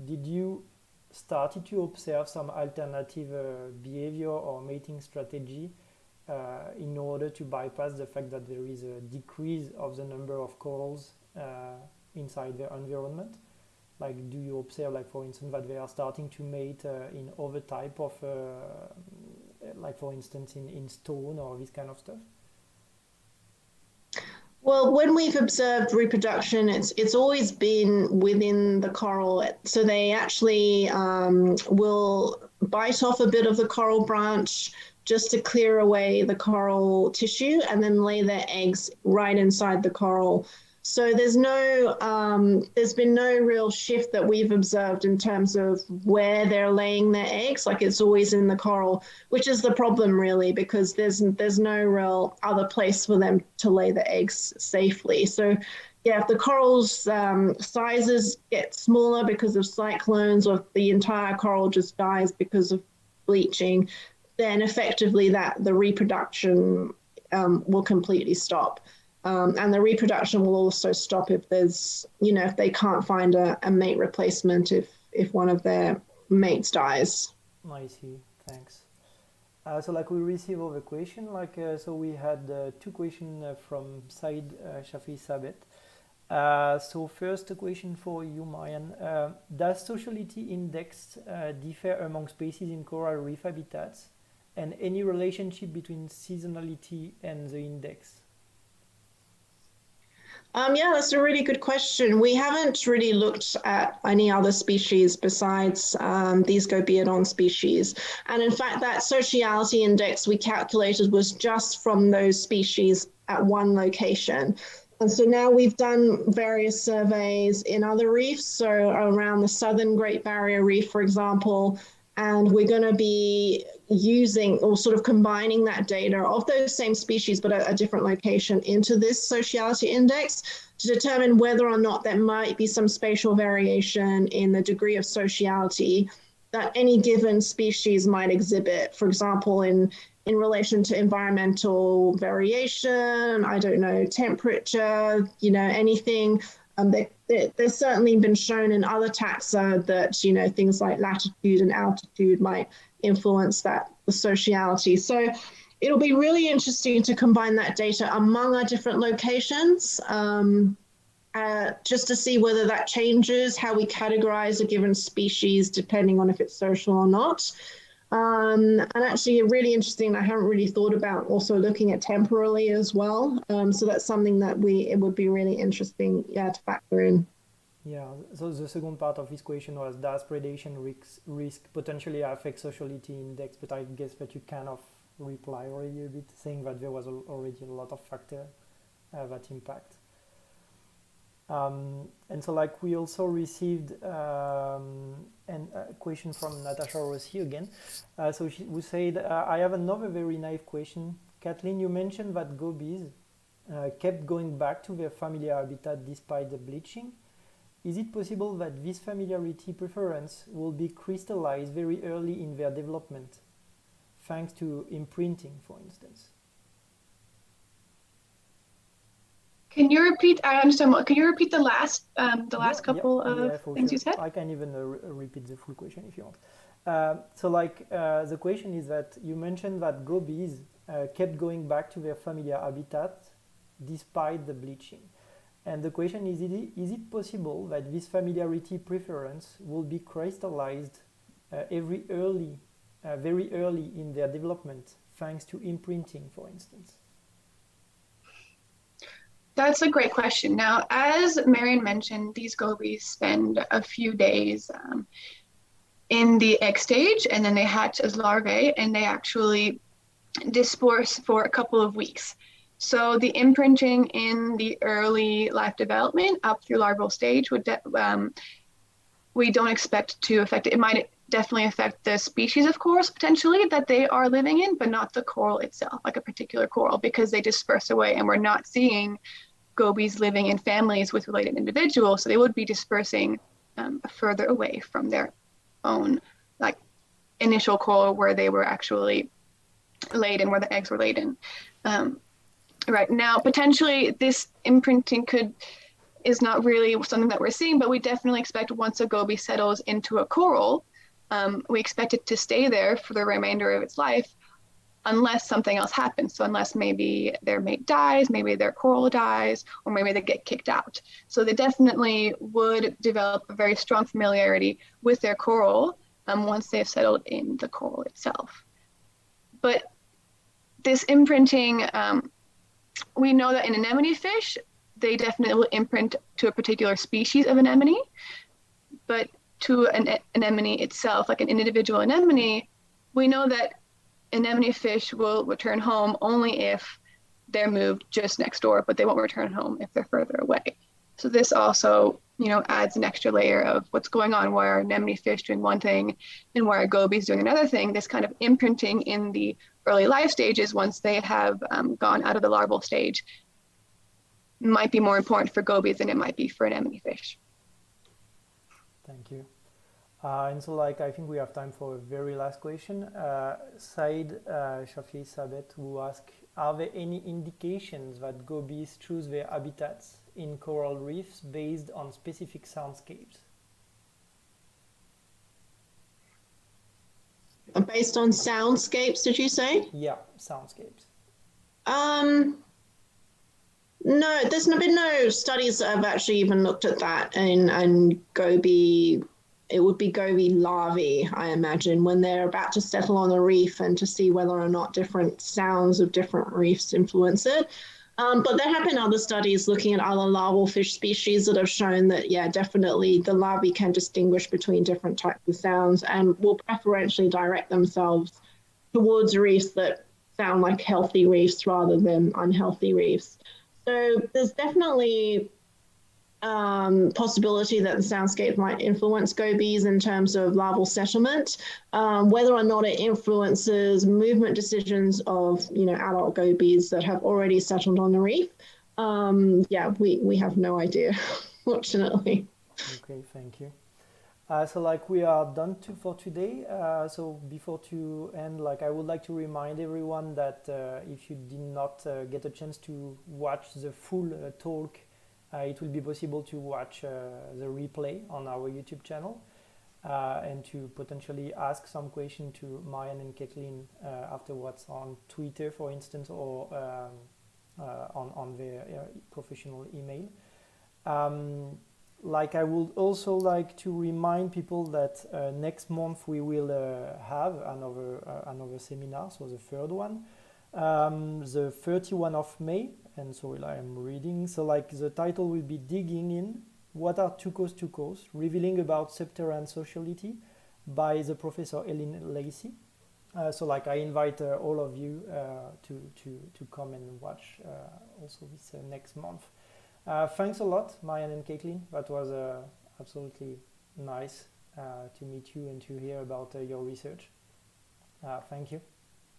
S1: Did you started to observe some alternative behavior or mating strategy in order to bypass the fact that there is a decrease of the number of corals inside the environment? Like, do you observe, like, for instance, that they are starting to mate in other type of, like, for instance, in stone or this kind of stuff?
S2: Well, when we've observed reproduction, it's always been within the coral. So they actually will bite off a bit of the coral branch just to clear away the coral tissue, and then lay their eggs right inside the coral. So there's been no real shift that we've observed in terms of where they're laying their eggs. Like it's always in the coral, which is the problem really, because there's no real other place for them to lay the eggs safely. So yeah, if the corals sizes get smaller because of cyclones, or if the entire coral just dies because of bleaching, then effectively the reproduction will completely stop. And the reproduction will also stop if if they can't find a mate replacement if one of their mates dies.
S1: I see. Thanks. So like we receive all the question, so we had two questions from Said Shafi Sabet. So first a question for you, Marian. Does sociality index differ among species in coral reef habitats, and any relationship between seasonality and the index?
S2: Yeah, that's a really good question. We haven't really looked at any other species besides these Gobiodon species. And in fact, that sociality index we calculated was just from those species at one location. And so now we've done various surveys in other reefs, so around the southern Great Barrier Reef, for example, and we're going to be using or sort of combining that data of those same species but at a different location into this sociality index to determine whether or not there might be some spatial variation in the degree of sociality that any given species might exhibit. For example, in relation to environmental variation, I don't know, temperature, anything. There's certainly been shown in other taxa that, things like latitude and altitude might influence the sociality. So it'll be really interesting to combine that data among our different locations, just to see whether that changes how we categorize a given species depending on if it's social or not. And actually really interesting, I haven't really thought about also looking at temporally as well. So that's something that it would be really interesting, to factor in.
S1: Yeah, so the second part of this question was, does predation risk potentially affect sociality index? But I guess that you kind of reply already a bit, saying that there was already a lot of factors that impact. And so like we also received a question from Natasha Rossi again. So we said, I have another very naive question. Kathleen, you mentioned that gobies kept going back to their familiar habitat despite the bleaching. Is it possible that this familiarity preference will be crystallized very early in their development, thanks to imprinting, for instance?
S3: Can you repeat? I understand. Can you repeat the last couple of things you said?
S1: I can even repeat the full question if you want. So the question is that you mentioned that gobies kept going back to their familiar habitat despite the bleaching. And the question is it possible that this familiarity preference will be crystallized very early in their development, thanks to imprinting, for instance?
S3: That's a great question. Now, as Marian mentioned, these gobies spend a few days in the egg stage, and then they hatch as larvae, and they actually disperse for a couple of weeks. So the imprinting in the early life development up through larval stage we don't expect to affect it. It might definitely affect the species, of course, potentially, that they are living in, but not the coral itself, like a particular coral, because they disperse away, and we're not seeing gobies living in families with related individuals, so they would be dispersing further away from their own initial coral where they were actually laid and where the eggs were laid in. Right now, potentially this imprinting is not really something that we're seeing, but we definitely expect once a goby settles into a coral, we expect it to stay there for the remainder of its life, unless something else happens. So unless maybe their mate dies, maybe their coral dies, or maybe they get kicked out. So they definitely would develop a very strong familiarity with their coral once they've settled in the coral itself. But this imprinting, we know that in anemone fish, they definitely will imprint to a particular species of anemone, but to an anemone itself, like an individual anemone, we know that anemone fish will return home only if they're moved just next door, but they won't return home if they're further away. So this also, adds an extra layer of what's going on. Why are anemone fish doing one thing and why are gobies doing another thing? This kind of imprinting in the early life stages, once they have gone out of the larval stage, might be more important for gobies than it might be for anemone fish.
S1: Thank you. And so, I think we have time for a very last question. Said Shafi Sabet, who asked, are there any indications that gobies choose their habitats in coral reefs based on specific soundscapes?
S2: Based on soundscapes, did you say?
S1: Yeah, soundscapes.
S2: No, there's been no studies that have actually even looked at that. And goby, it would be goby larvae, I imagine, when they're about to settle on a reef, and to see whether or not different sounds of different reefs influence it. But there have been other studies looking at other larval fish species that have shown that, yeah, definitely the larvae can distinguish between different types of sounds and will preferentially direct themselves towards reefs that sound like healthy reefs rather than unhealthy reefs. So there's definitely possibility that the soundscape might influence gobies in terms of larval settlement. Whether or not it influences movement decisions of adult gobies that have already settled on the reef, yeah, we have no idea, fortunately.
S1: Okay, thank you. So we are done for today. So before to end, I would like to remind everyone that if you did not get a chance to watch the full talk, it will be possible to watch the replay on our YouTube channel and to potentially ask some question to Marian and Kathleen afterwards on Twitter, for instance, or on their professional email. I would also like to remind people that next month we will have another seminar, so the third one, the 31 of May. And so I am reading. So the title will be Digging In, What Are Tucos, revealing about subterranean sociality by the Professor Ellen Lacey. So I invite all of you to come and watch also this next month. Thanks a lot, Marian and Kathleen. That was absolutely nice to meet you and to hear about your research. Thank you.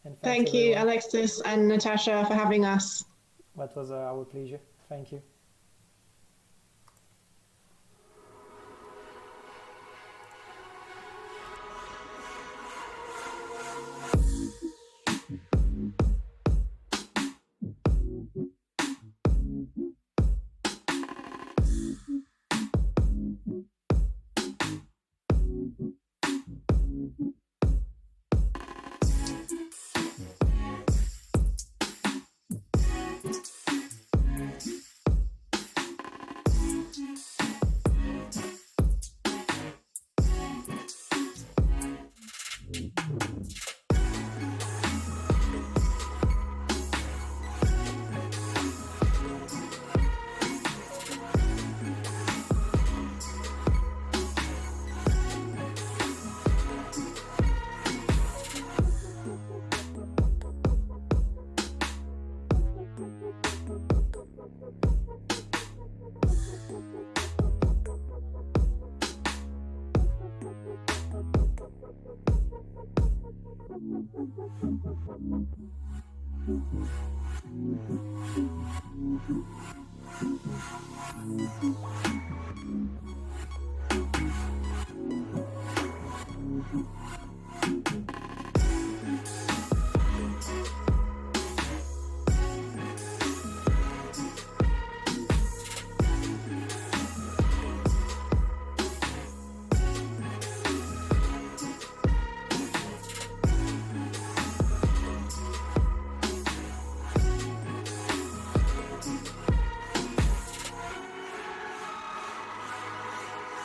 S1: And
S2: thank you, Alexis and Natasha, for having us.
S1: That was our pleasure. Thank you.